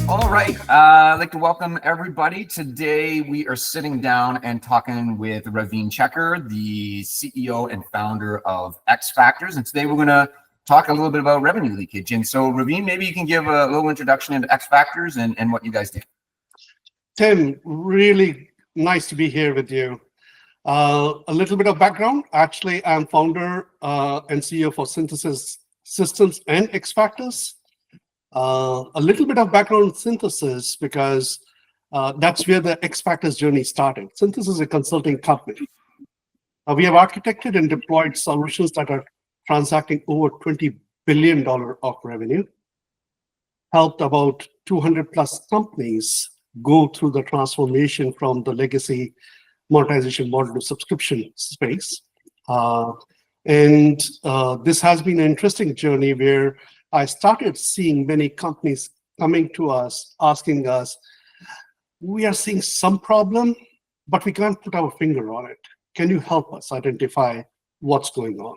All right, I'd like to welcome everybody. Today we are sitting down and talking with Ravin Checker, the CEO and founder of xfactrs, and today we're going to talk a little bit about revenue leakage. And so, Ravin, maybe you can give a little introduction into xfactrs and what you guys do. Tim, really nice to be here with you. A little bit of background. Actually, I'm founder and CEO for Synthesis Systems and xfactrs. A little bit of background on Synthesis because that's where the xfactrs journey started. Synthesis is a consulting company. We have architected and deployed solutions that are transacting over $20 billion of revenue, helped about 200 plus companies go through the transformation from the legacy monetization model to subscription space. And this has been an interesting journey where I started seeing many companies coming to us, asking us, we are seeing some problem, but we can't put our finger on it. Can you help us identify what's going on?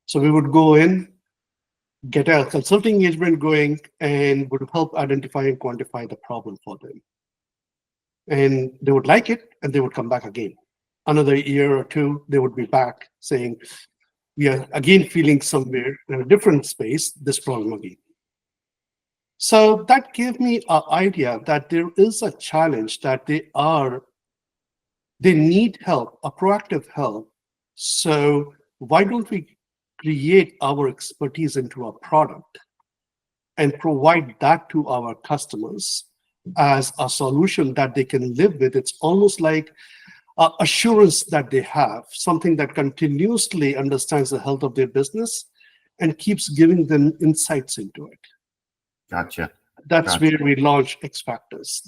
So we would go in, get a consulting engagement going, and would help identify and quantify the problem for them. And they would like it, and they would come back again. Another year or two, they would be back saying, we are again feeling somewhere in a different space, this problem again. So that gave me an idea that there is a challenge that they need help, a proactive help. So why don't we create our expertise into a product and provide that to our customers as a solution that they can live with? It's almost like assurance that they have, something that continuously understands the health of their business and keeps giving them insights into it. Gotcha. That's where we launched xfactrs.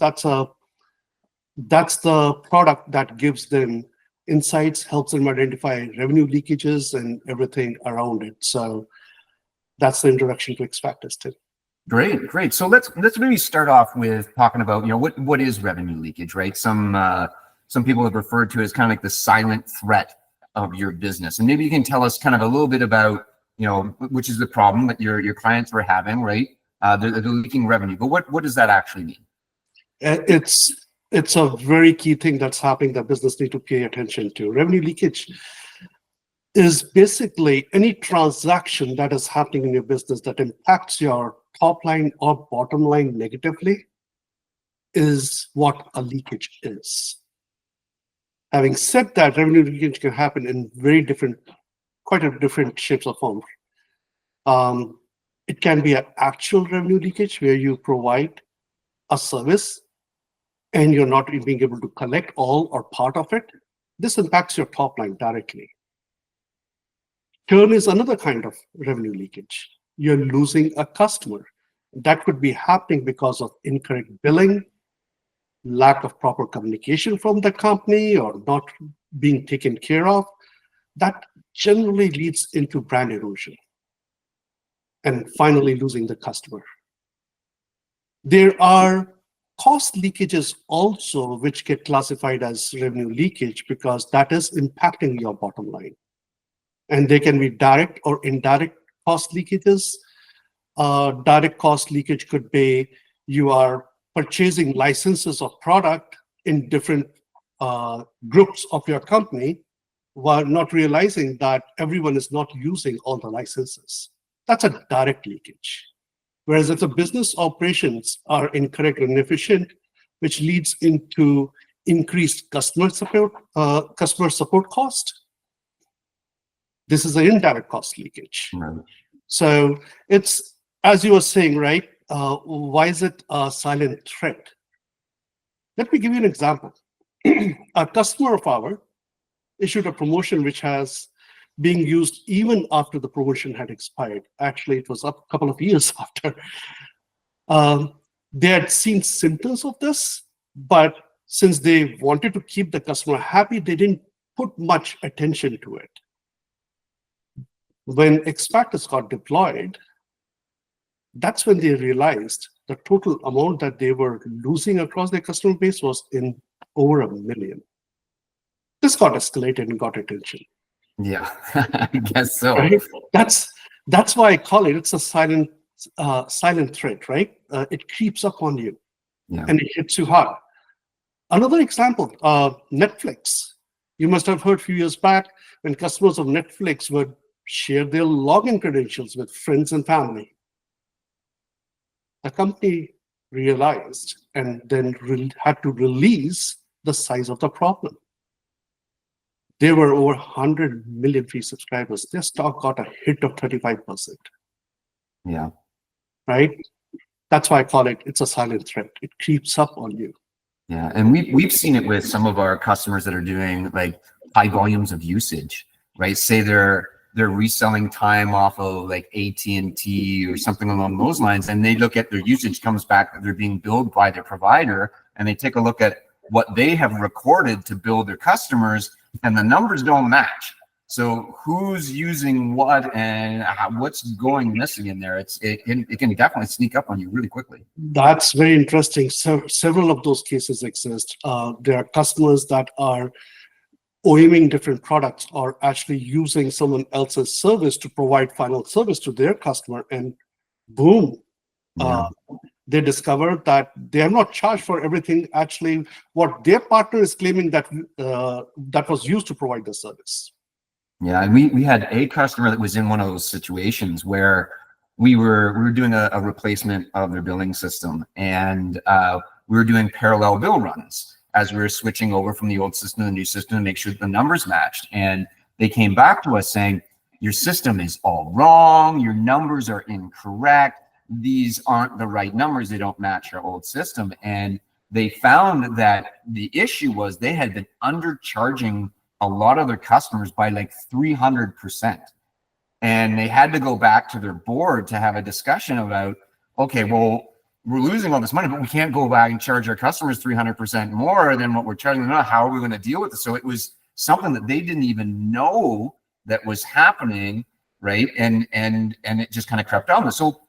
That's the product that gives them insights, helps them identify revenue leakages and everything around it. So that's the introduction to xfactrs, Tim. Great. So let's maybe start off with talking about, what is revenue leakage, right? Some people have referred to it as kind of like the silent threat of your business. And maybe you can tell us kind of a little bit about, which is the problem that your clients were having, right? They're leaking revenue, but what does that actually mean? It's a very key thing that's happening that business need to pay attention to. Revenue leakage is basically any transaction that is happening in your business that impacts your top line or bottom line negatively is what a leakage is. Having said that, revenue leakage can happen in quite a different shapes or forms. It can be an actual revenue leakage where you provide a service and you're not being able to collect all or part of it. This impacts your top line directly. Churn is another kind of revenue leakage. You're losing a customer. That could be happening because of incorrect billing, lack of proper communication from the company, or not being taken care of. That generally leads into brand erosion and finally losing the customer. There are cost leakages also, which get classified as revenue leakage because that is impacting your bottom line. And they can be direct or indirect cost leakages. Direct cost leakage could be you are purchasing licenses of product in different groups of your company while not realizing that everyone is not using all the licenses. That's a direct leakage. Whereas if the business operations are incorrect and inefficient, which leads into increased customer support cost, this is an indirect cost leakage. Right. So it's, as you were saying, right? Why is it a silent threat? Let me give you an example. A customer of ours issued a promotion which has being used even after the promotion had expired. Actually, it was a couple of years after. They had seen symptoms of this, but since they wanted to keep the customer happy, they didn't put much attention to it. When xfactrs got deployed, that's when they realized the total amount that they were losing across their customer base was in over $1 million. This got escalated and got attention. Yeah, I guess so. Right? That's why I call it. It's a silent threat, right? It creeps up on you Yeah. and it hits you hard. Another example, Netflix. You must have heard a few years back when customers of Netflix would share their login credentials with friends and family. The company realized and then had to release the size of the problem. There were over 100 million free subscribers. Their stock got a hit of 35%, Yeah. right? That's why I call it, it's a silent threat. It creeps up on you. Yeah, and we've seen it with some of our customers that are doing like high volumes of usage, right? Say they're reselling time off of like AT&T or something along those lines, and they look at their usage comes back that they're being billed by their provider, and they take a look at what they have recorded to bill their customers, and the numbers don't match. So who's using what and what's going missing in there? It can definitely sneak up on you really quickly. That's very interesting. So several of those cases exist. There are customers that are OEMing different products or actually using someone else's service to provide final service to their customer, and boom, they discover that they are not charged for everything. Actually, what their partner is claiming that that was used to provide the service. Yeah, and we had a customer that was in one of those situations where we were doing a replacement of their billing system, and we were doing parallel bill runs as we were switching over from the old system to the new system to make sure that the numbers matched. And they came back to us saying, your system is all wrong, your numbers are incorrect, these aren't the right numbers, they don't match our old system. And they found that the issue was they had been undercharging a lot of their customers by like 300%. And they had to go back to their board to have a discussion about, okay, well, we're losing all this money, but we can't go back and charge our customers 300% more than what we're charging them now. How are we going to deal with it? So it was something that they didn't even know that was happening, right? And it just kind of crept on. So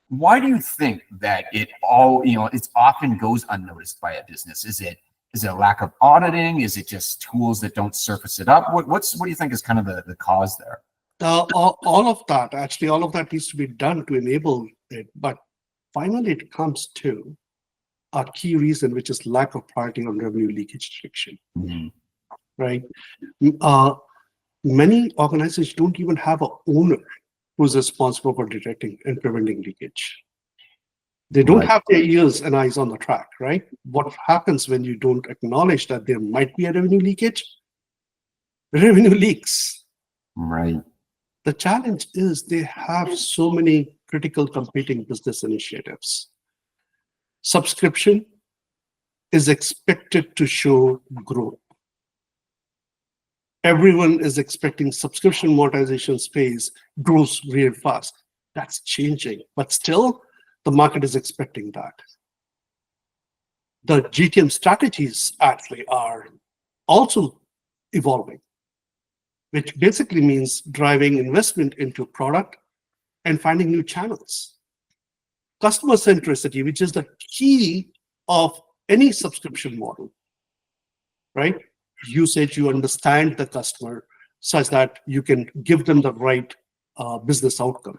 why do you think that it often goes unnoticed by a business? Is it a lack of auditing? Is it just tools that don't surface it up? What do you think is kind of the cause there? All of that needs to be done to enable it. But finally, it comes to a key reason, which is lack of priority on revenue leakage detection. Mm-hmm. Right? Many organizations don't even have an owner who's responsible for detecting and preventing leakage. They don't have their ears and eyes on the track, right? What happens when you don't acknowledge that there might be a revenue leakage? Revenue leaks. Right. The challenge is they have so many critical competing business initiatives. Subscription is expected to show growth. Everyone is expecting subscription monetization space grows really fast. That's changing, but still the market is expecting that. The GTM strategies actually are also evolving, which basically means driving investment into product and finding new channels. Customer centricity, which is the key of any subscription model, right? Usage, you understand the customer such that you can give them the right business outcome.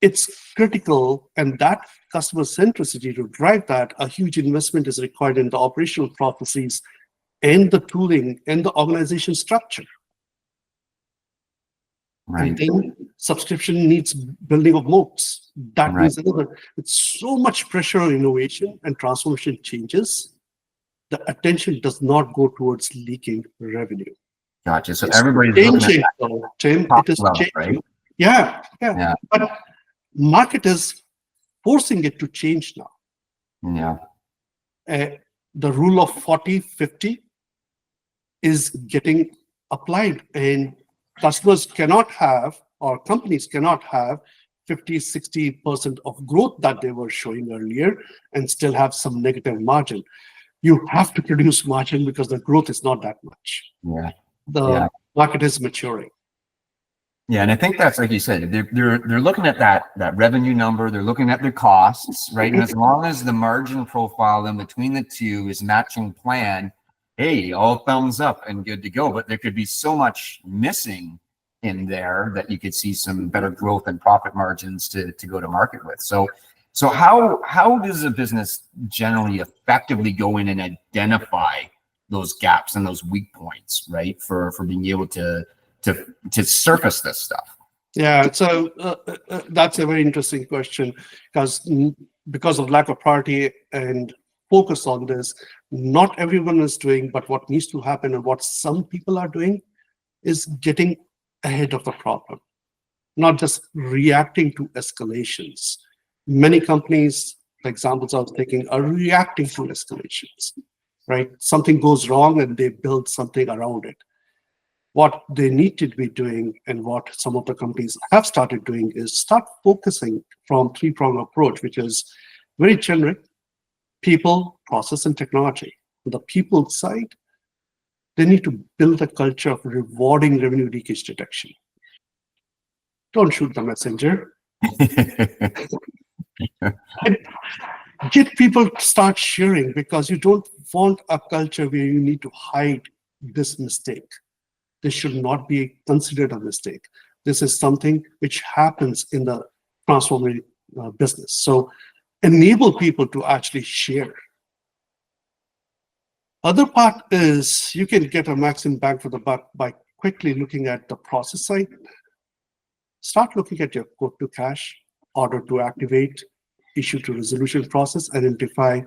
It's critical, and that customer centricity, to drive that, a huge investment is required in the operational processes and the tooling and the organization structure. Right. And then subscription needs building of moats. That means another. It's so much pressure on innovation and transformation changes. The attention does not go towards leaking revenue. Gotcha. So It's everybody's changing, looking at Tim. top It is level, changing. right? Yeah. Yeah. But market is forcing it to change now. Yeah. The rule of 40-50 is getting applied, and customers cannot have, or companies cannot have 50-60% of growth that they were showing earlier and still have some negative margin. You have to produce margin because the growth is not that much. Yeah. The market is maturing. Yeah, and I think that's, like you said, they're looking at that revenue number, they're looking at their costs, right? And as long as the margin profile in between the two is matching plan, hey, all thumbs up and good to go. But there could be so much missing in there that you could see some better growth and profit margins to go to market with. So how does a business generally effectively go in and identify those gaps and those weak points, right? For being able to surface this stuff. Yeah, so that's a very interesting question because of lack of priority and focus on this, not everyone is doing, but what needs to happen and what some people are doing is getting ahead of the problem, not just reacting to escalations. Many companies, for examples I was taking, are reacting to escalations, right? Something goes wrong and they build something around it. What they need to be doing and what some of the companies have started doing is start focusing from three-pronged approach, which is very generic: people, process, and technology. On the people side, they need to build a culture of rewarding revenue leakage detection. Don't shoot the messenger. Get people to start sharing, because you don't want a culture where you need to hide this mistake. This should not be considered a mistake. This is something which happens in the transforming business. So enable people to actually share. Other part is you can get a maximum bang for the buck by quickly looking at the process side. Start looking at your quote to cash, order to activate, issue to resolution process, identify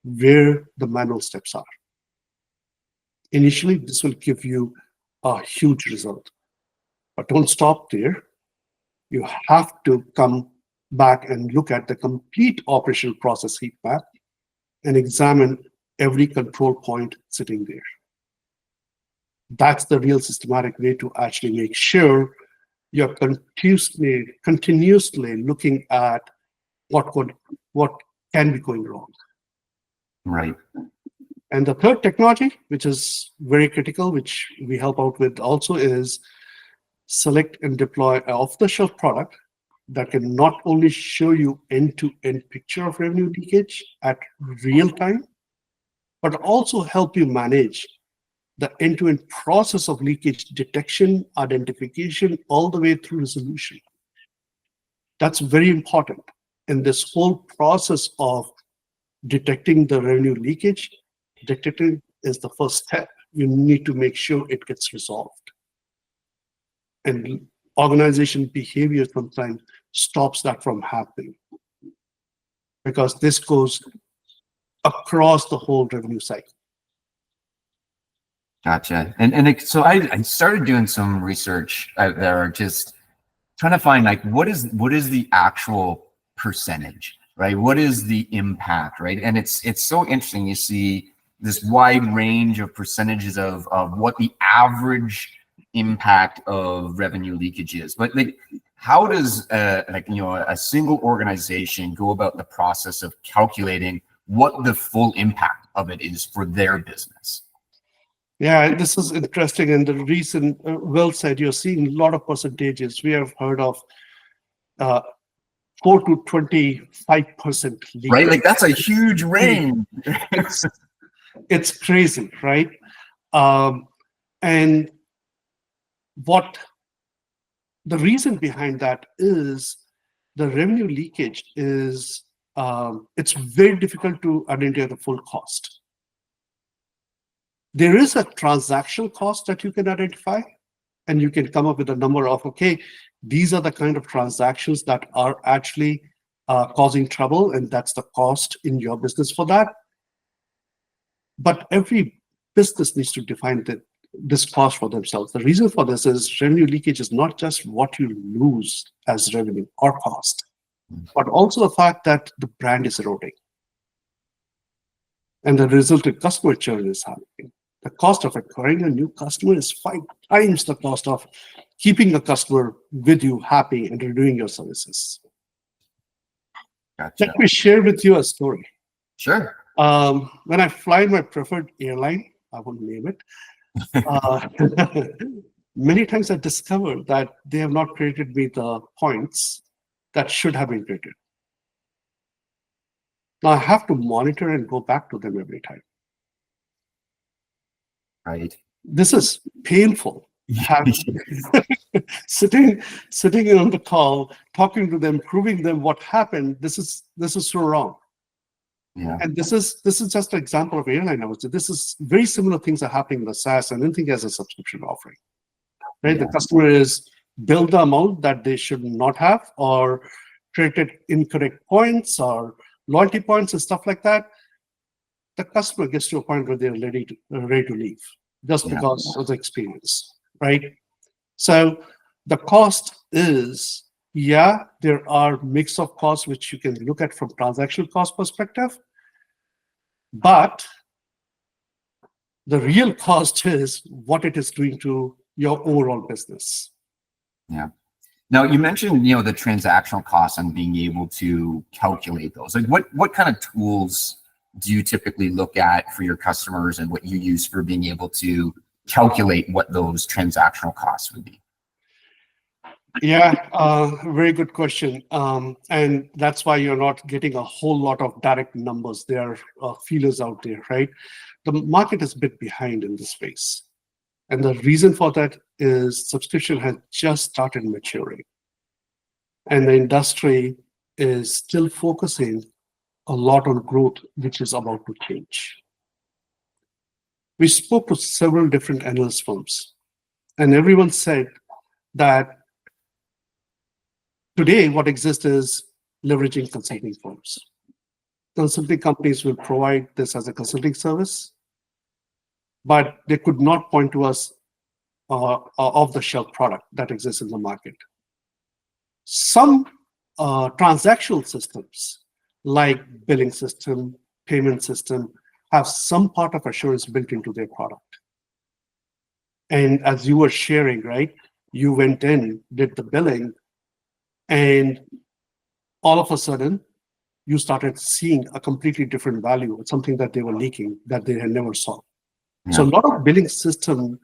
where the manual steps are. Initially, this will give you a huge result. But don't stop there. You have to come back and look at the complete operational process heat map and examine every control point sitting there. That's the real systematic way to actually make sure you're continuously looking at what can be going wrong. Right. And the third technology, which is very critical, which we help out with also, is select and deploy an off-the-shelf product that can not only show you end-to-end picture of revenue leakage at real time, but also help you manage the end-to-end process of leakage detection, identification, all the way through resolution. That's very important. In this whole process of detecting the revenue leakage, detecting is the first step. You need to make sure it gets resolved. And organization behavior sometimes stops that from happening, because this goes across the whole revenue cycle. Gotcha. So I started doing some research out there, just trying to find like what is the actual percentage, right? What is the impact, right? And it's so interesting. You see this wide range of percentages of what the average impact of revenue leakage is. But like, how does a single organization go about the process of calculating what the full impact of it is for their business? Yeah, this is interesting. And the reason, well said, you're seeing a lot of percentages. We have heard of 4 to 25% leakage. Right? Like that's a huge range. It's crazy, right? And what the reason behind that is the revenue leakage is, it's very difficult to identify the full cost. There is a transactional cost that you can identify, and you can come up with a number of, okay, these are the kind of transactions that are actually causing trouble, and that's the cost in your business for that. But every business needs to define this cost for themselves. The reason for this is revenue leakage is not just what you lose as revenue or cost, but also the fact that the brand is eroding. And the resultant customer churn is happening. The cost of acquiring a new customer is 5 times the cost of keeping a customer with you happy and renewing your services. Gotcha. Let me share with you a story. Sure. When I fly my preferred airline, I won't name it, many times I discovered that they have not credited me the points that should have been credited. Now I have to monitor and go back to them every time. Right. This is painful. Sitting on the call, talking to them, proving them what happened. This is so wrong. Yeah. And this is just an example of airline. I would say this is very similar things are happening in the SaaS and anything as a subscription offering. Right? Yeah. The customer is billed the amount that they should not have, or created incorrect points or loyalty points and stuff like that. The customer gets to a point where they're ready to leave just because of the experience, right? So the cost is, there are mix of costs which you can look at from transactional cost perspective, but the real cost is what it is doing to your overall business. Yeah. Now you mentioned, the transactional costs and being able to calculate those. Like what kind of tools do you typically look at for your customers, and what you use for being able to calculate what those transactional costs would be? Yeah, very good question. And that's why you're not getting a whole lot of direct numbers. There are feelers out there, right? The market is a bit behind in this space. And the reason for that is subscription has just started maturing. And the industry is still focusing a lot on growth, which is about to change. We spoke to several different analyst firms, and everyone said that today what exists is leveraging consulting firms. Consulting companies will provide this as a consulting service, but they could not point to us off-the-shelf product that exists in the market. Some transactional systems, like billing system, payment system, have some part of assurance built into their product. And as you were sharing, right, you went in, did the billing, and all of a sudden, you started seeing a completely different value, something that they were leaking that they had never saw. So a lot of billing system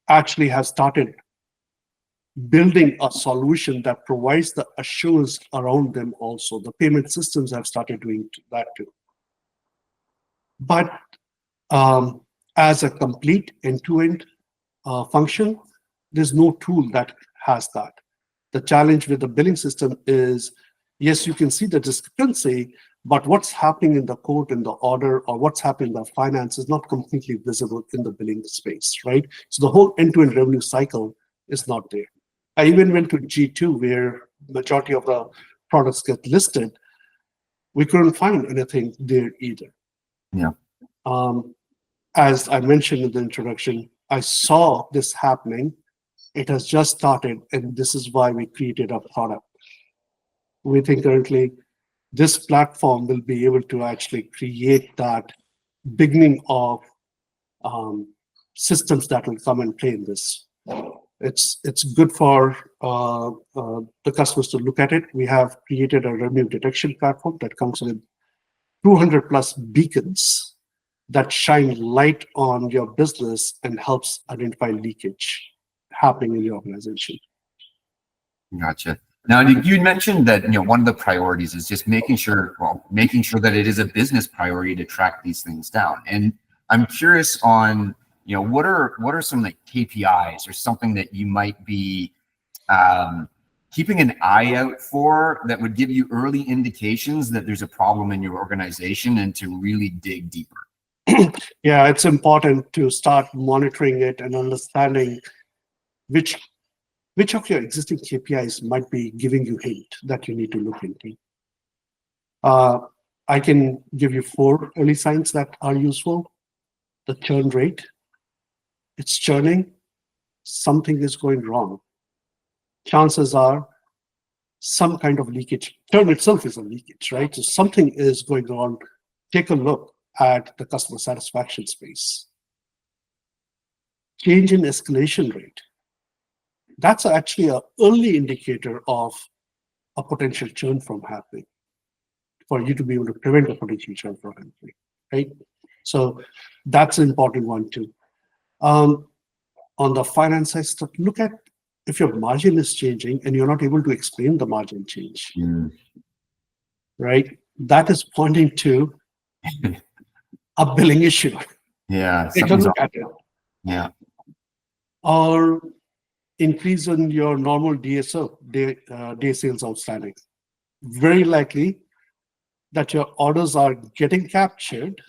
actually have started building a solution that provides the assurance around them also. The payment systems have started doing that too. But as a complete end-to-end function, there's no tool that has that. The challenge with the billing system is, yes, you can see the discrepancy, but what's happening in the code, in the order, or what's happening in the finance is not completely visible in the billing space, right? So the whole end-to-end revenue cycle is not there. I even went to G2, where majority of the products get listed. We couldn't find anything there either. Yeah. As I mentioned in the introduction, I saw this happening. It has just started, and this is why we created a product. We think currently this platform will be able to actually create that beginning of systems that will come and play in this. It's good for the customers to look at it. We have created a revenue detection platform that comes with 200 plus beacons that shine light on your business and helps identify leakage happening in your organization. Gotcha. Now, you mentioned that one of the priorities is just making sure that it is a business priority to track these things down. And I'm curious on what are some like KPIs or something that you might be keeping an eye out for that would give you early indications that there's a problem in your organization, and to really dig deeper. Yeah, it's important to start monitoring it and understanding which of your existing KPIs might be giving you hint that you need to look into. I can give you 4 early signs that are useful. The churn rate, it's churning, something is going wrong. Chances are some kind of leakage. Churn itself is a leakage, right? So something is going on. Take a look at the customer satisfaction space. Change in escalation rate. That's actually an early indicator of a potential churn from happening, for you to be able to prevent a potential churn from happening, right? So that's an important one too. On the finance side stuff, look at if your margin is changing and you're not able to explain the margin change, right? That is pointing to a billing issue. Yeah. Take a look at it. Yeah. or increase in your normal DSO, day sales outstanding. Very likely that your orders are getting captured,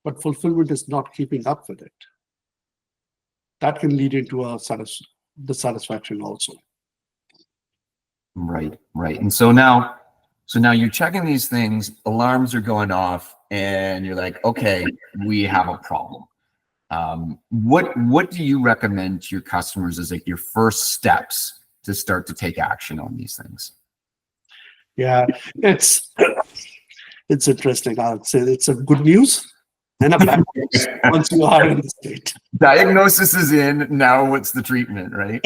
but fulfillment is not keeping up with it. That can lead into a dissatisfaction also. Right, right. And so now you're checking these things, alarms are going off, and you're like, okay, we have a problem. What do you recommend to your customers as like your first steps to start to take action on these things? Yeah, it's interesting. I would say it's a good news and a bad news once you are in the state. Diagnosis is in, now what's the treatment, right?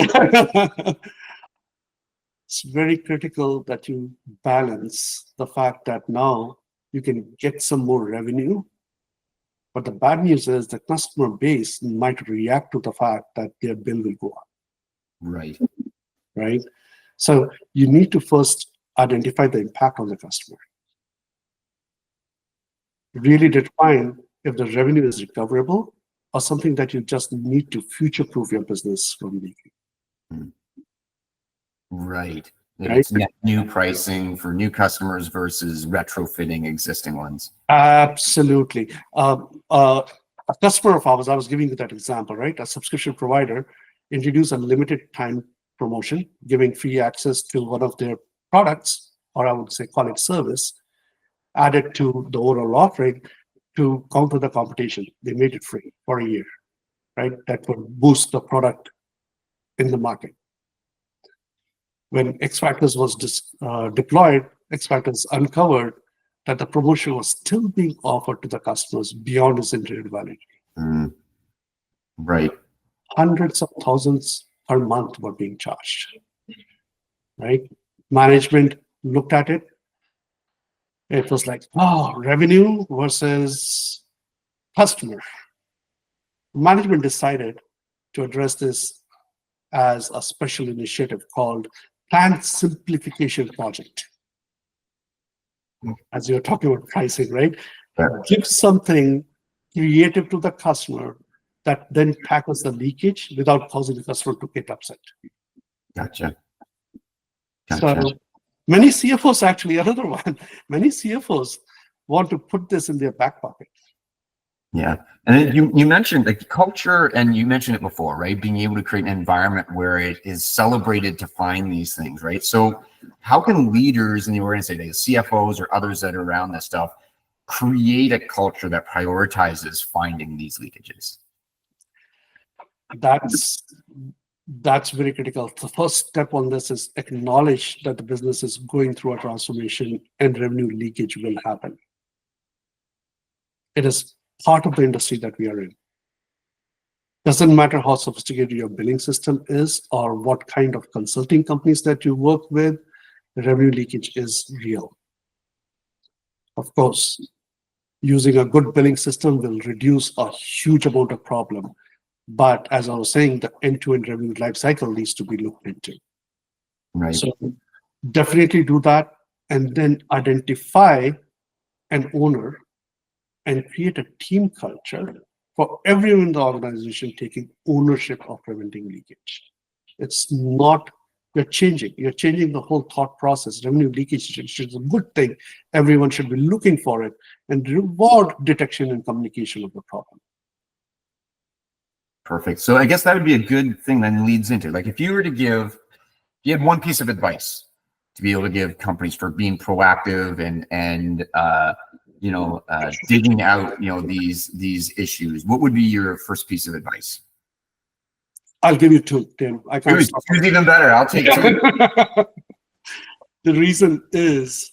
It's very critical that you balance the fact that now you can get some more revenue, but the bad news is the customer base might react to the fact that their bill will go up. Right. Right? So you need to first identify the impact on the customer. Really define if the revenue is recoverable or something that you just need to future-proof your business from leaking. Right. That Right? it's net new pricing for new customers versus retrofitting existing ones. Absolutely. A customer of ours, I was giving you that example, right? A subscription provider introduced a limited time promotion, giving free access to one of their products, or I would say call it service, added to the overall offering to counter the competition. They made it free for a year, right? That would boost the product in the market. When xfactrs was deployed, xfactrs uncovered that the promotion was still being offered to the customers beyond its intended validity. Right. Hundreds of thousands per month were being charged, right? Management looked at it. It was like, oh, revenue versus customer. Management decided to address this as a special initiative called Planned Simplification Project. As you're talking about pricing, right? Yeah. Give something creative to the customer that then tackles the leakage without causing the customer to get upset. Gotcha. So many CFOs, actually, another one, many CFOs want to put this in their back pocket. Yeah. And then you mentioned like culture, and you mentioned it before, right? Being able to create an environment where it is celebrated to find these things, right? So how can leaders in the organization, CFOs or others that are around this stuff, create a culture that prioritizes finding these leakages? That's very critical. The first step on this is acknowledge that the business is going through a transformation and revenue leakage will happen. It is part of the industry that we are in. Doesn't matter how sophisticated your billing system is or what kind of consulting companies that you work with, revenue leakage is real. Of course, using a good billing system will reduce a huge amount of problem. But as I was saying, the end-to-end revenue life cycle needs to be looked into. Right. So definitely do that, and then identify an owner and create a team culture for everyone in the organization taking ownership of preventing leakage. It's not, you're changing the whole thought process. Revenue leakage is a good thing. Everyone should be looking for it and reward detection and communication of the problem. Perfect. So I guess that would be a good thing that leads into, like, if you were to give, you had one piece of advice to be able to give companies for being proactive and digging out, these issues, what would be your first piece of advice? I'll give you two, Tim. I can't Two's even better. I'll take two. The reason is,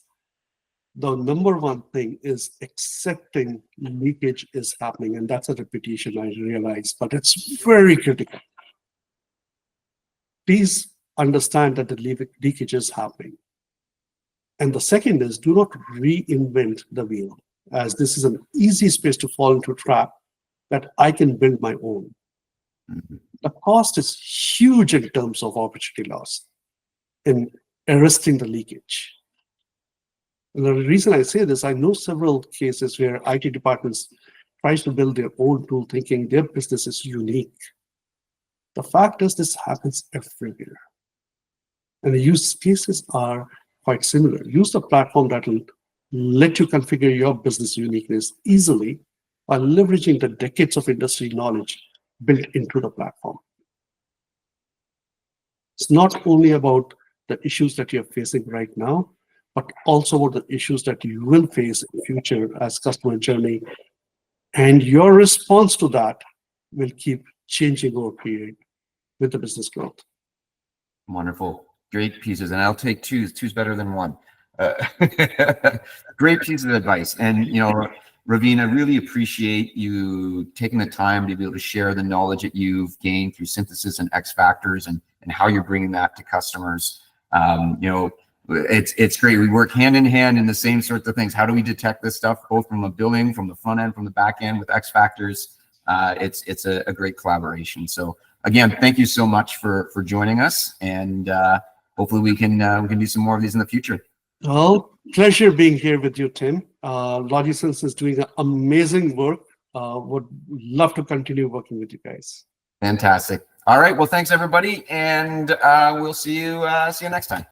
the number one thing is accepting leakage is happening, and that's a repetition, I realize, but it's very critical. Please understand that the leakage is happening. And the second is, do not reinvent the wheel, as this is an easy space to fall into a trap that I can build my own. Mm-hmm. The cost is huge in terms of opportunity loss in arresting the leakage. And the reason I say this, I know several cases where IT departments tries to build their own tool thinking their business is unique. The fact is this happens everywhere. And the use cases are quite similar. Use the platform that will let you configure your business uniqueness easily by leveraging the decades of industry knowledge built into the platform. It's not only about the issues that you're facing right now, but also about the issues that you will face in the future as customer journey. And your response to that will keep changing over period with the business growth. Wonderful. Great pieces. And I'll take two. Two's better than one. Great piece of advice. And, Ravin, I really appreciate you taking the time to be able to share the knowledge that you've gained through synthesis and xfactrs and how you're bringing that to customers. It's great. We work hand in hand in the same sorts of things. How do we detect this stuff, both from the billing, from the front end, from the back end with xfactrs? It's a great collaboration. So again, thank you so much for joining us, and hopefully we can do some more of these in the future. Well, pleasure being here with you, Tim. LogiSense is doing amazing work. Would love to continue working with you guys. Fantastic. All right. Well, thanks everybody, and we'll see you next time.